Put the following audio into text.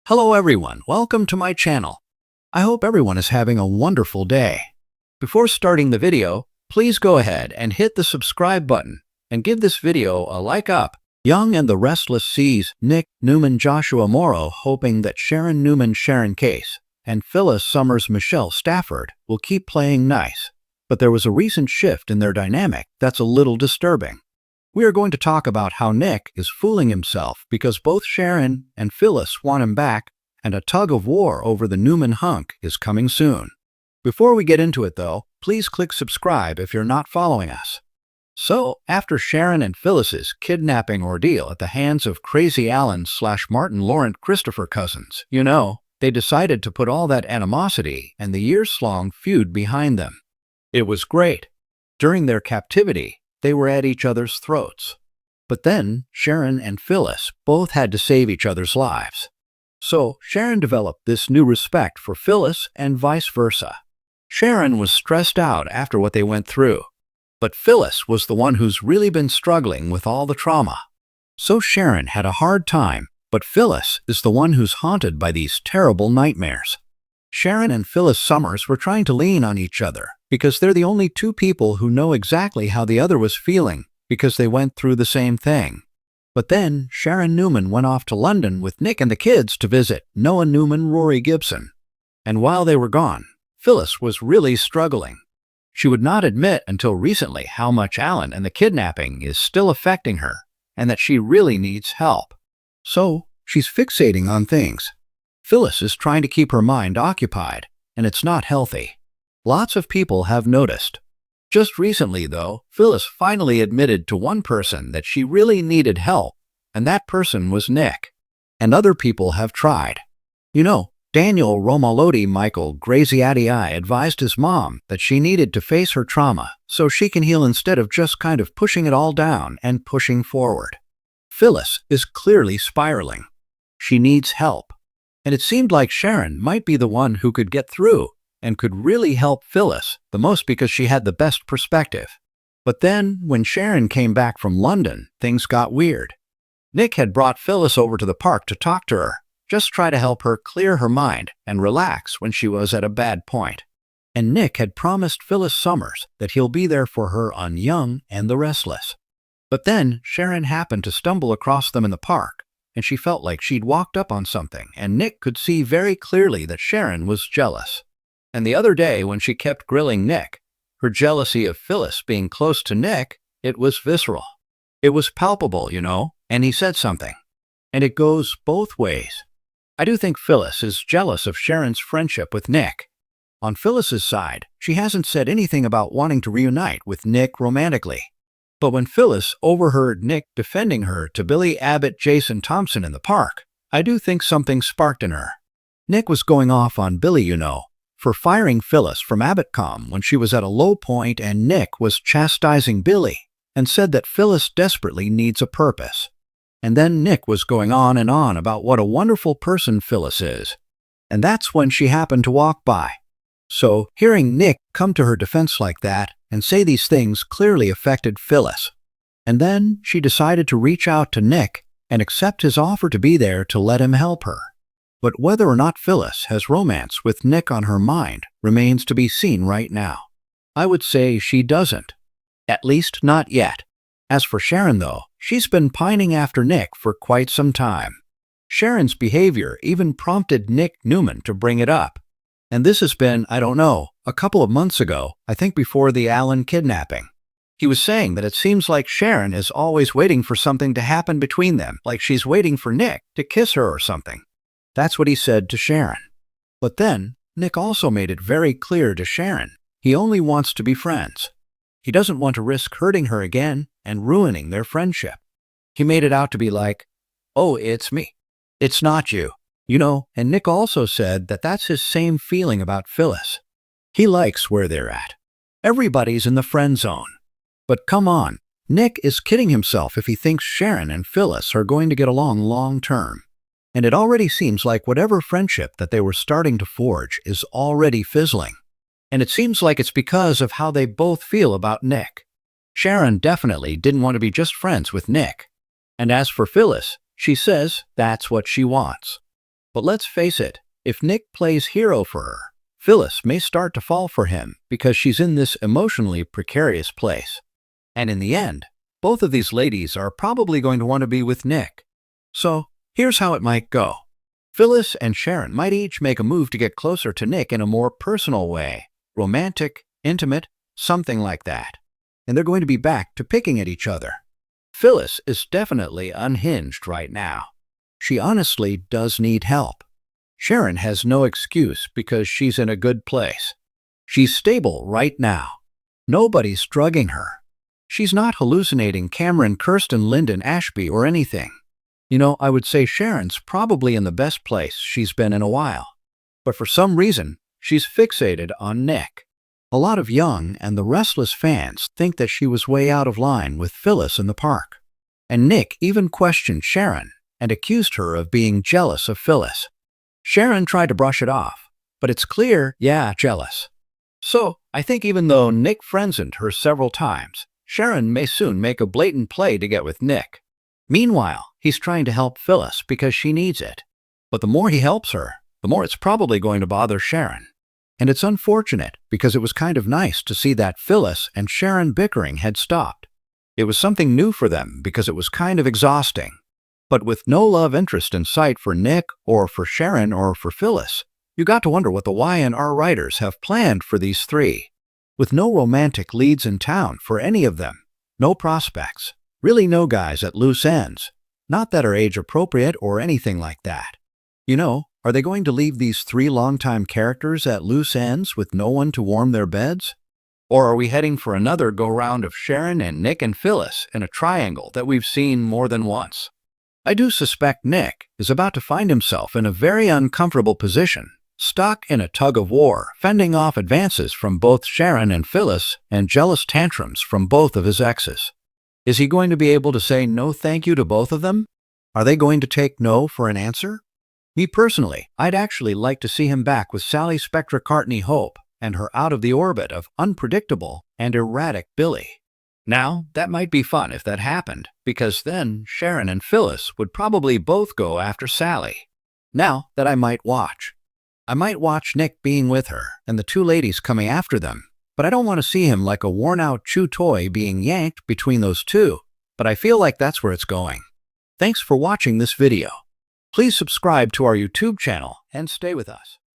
Hello everyone, welcome to my channel. I hope everyone is having a wonderful day. Before starting the video, please go ahead and hit the subscribe button and give this video a like up. Young and the Restless sees Nick Newman Joshua Morrow hoping that Sharon Newman Sharon Case and Phyllis Summers Michelle Stafford will keep playing nice. But there was a recent shift in their dynamic that's a little disturbing. We are going to talk about how Nick is fooling himself because both Sharon and Phyllis want him back, and a tug of war over the Newman hunk is coming soon. Before we get into it though, please click subscribe if you're not following us. So, after Sharon and Phyllis's kidnapping ordeal at the hands of Crazy Alan/Martin Laurent Christopher Cousins, they decided to put all that animosity and the years-long feud behind them. It was great. During their captivity, they were at each other's throats. But then, Sharon and Phyllis both had to save each other's lives. So, Sharon developed this new respect for Phyllis and vice versa. Sharon was stressed out after what they went through. But Phyllis was the one who's really been struggling with all the trauma. So Sharon had a hard time, but Phyllis is the one who's haunted by these terrible nightmares. Sharon and Phyllis Summers were trying to lean on each other because they're the only two people who know exactly how the other was feeling because they went through the same thing. But then Sharon Newman went off to London with Nick and the kids to visit Noah Newman Rory Gibson. And while they were gone, Phyllis was really struggling. She would not admit until recently how much Alan and the kidnapping is still affecting her and that she really needs help. So she's fixating on things. Phyllis is trying to keep her mind occupied, and it's not healthy. Lots of people have noticed. Just recently, though, Phyllis finally admitted to one person that she really needed help, and that person was Nick. And other people have tried. Daniel Romalodi Michael Graziati advised his mom that she needed to face her trauma so she can heal instead of just kind of pushing it all down and pushing forward. Phyllis is clearly spiraling. She needs help. And it seemed like Sharon might be the one who could get through and could really help Phyllis the most because she had the best perspective. But then, when Sharon came back from London, things got weird. Nick had brought Phyllis over to the park to talk to her, just try to help her clear her mind and relax when she was at a bad point. And Nick had promised Phyllis Summers that he'll be there for her on Young and the Restless. But then Sharon happened to stumble across them in the park, and she felt like she'd walked up on something, and Nick could see very clearly that Sharon was jealous. And the other day when she kept grilling Nick, her jealousy of Phyllis being close to Nick, it was visceral. It was palpable, and he said something. And it goes both ways. I do think Phyllis is jealous of Sharon's friendship with Nick. On Phyllis's side, she hasn't said anything about wanting to reunite with Nick romantically. But when Phyllis overheard Nick defending her to Billy Abbott Jason Thompson in the park, I do think something sparked in her. Nick was going off on Billy, for firing Phyllis from Abbottcom when she was at a low point, and Nick was chastising Billy and said that Phyllis desperately needs a purpose. And then Nick was going on and on about what a wonderful person Phyllis is. And that's when she happened to walk by. So, hearing Nick come to her defense like that and say these things clearly affected Phyllis. And then she decided to reach out to Nick and accept his offer to be there to let him help her. But whether or not Phyllis has romance with Nick on her mind remains to be seen right now. I would say she doesn't. At least not yet. As for Sharon, though, she's been pining after Nick for quite some time. Sharon's behavior even prompted Nick Newman to bring it up. And this has been, a couple of months ago, I think before the Alan kidnapping. He was saying that it seems like Sharon is always waiting for something to happen between them, like she's waiting for Nick to kiss her or something. That's what he said to Sharon. But then, Nick also made it very clear to Sharon he only wants to be friends. He doesn't want to risk hurting her again and ruining their friendship. He made it out to be like, "Oh, it's me. It's not you." And Nick also said that that's his same feeling about Phyllis. He likes where they're at. Everybody's in the friend zone. But come on, Nick is kidding himself if he thinks Sharon and Phyllis are going to get along long term. And it already seems like whatever friendship that they were starting to forge is already fizzling. And it seems like it's because of how they both feel about Nick. Sharon definitely didn't want to be just friends with Nick. And as for Phyllis, she says that's what she wants. But let's face it, if Nick plays hero for her, Phyllis may start to fall for him because she's in this emotionally precarious place. And in the end, both of these ladies are probably going to want to be with Nick. So, here's how it might go. Phyllis and Sharon might each make a move to get closer to Nick in a more personal way, romantic, intimate, something like that. And they're going to be back to picking at each other. Phyllis is definitely unhinged right now. She honestly does need help. Sharon has no excuse because she's in a good place. She's stable right now. Nobody's drugging her. She's not hallucinating Cameron, Kirsten, Lyndon, Ashby, or anything. I would say Sharon's probably in the best place she's been in a while. But for some reason, she's fixated on Nick. A lot of Young and the Restless fans think that she was way out of line with Phyllis in the park. And Nick even questioned Sharon and accused her of being jealous of Phyllis. Sharon tried to brush it off, but it's clear, yeah, jealous. So, I think even though Nick friendzoned her several times, Sharon may soon make a blatant play to get with Nick. Meanwhile, he's trying to help Phyllis because she needs it. But the more he helps her, the more it's probably going to bother Sharon. And it's unfortunate because it was kind of nice to see that Phyllis and Sharon bickering had stopped. It was something new for them because it was kind of exhausting. But with no love interest in sight for Nick or for Sharon or for Phyllis, you got to wonder what the Y&R writers have planned for these three. With no romantic leads in town for any of them, no prospects, really no guys at loose ends, not that are age appropriate or anything like that. Are they going to leave these three longtime characters at loose ends with no one to warm their beds? Or are we heading for another go-round of Sharon and Nick and Phyllis in a triangle that we've seen more than once? I do suspect Nick is about to find himself in a very uncomfortable position, stuck in a tug-of-war, fending off advances from both Sharon and Phyllis and jealous tantrums from both of his exes. Is he going to be able to say no thank you to both of them? Are they going to take no for an answer? Me personally, I'd actually like to see him back with Sally Spectra Cartney Hope and her out of the orbit of unpredictable and erratic Billy. Now, that might be fun if that happened, because then Sharon and Phyllis would probably both go after Sally. Now that I might watch Nick being with her and the two ladies coming after them, but I don't want to see him like a worn-out chew toy being yanked between those two, but I feel like that's where it's going. Thanks for watching this video. Please subscribe to our YouTube channel and stay with us.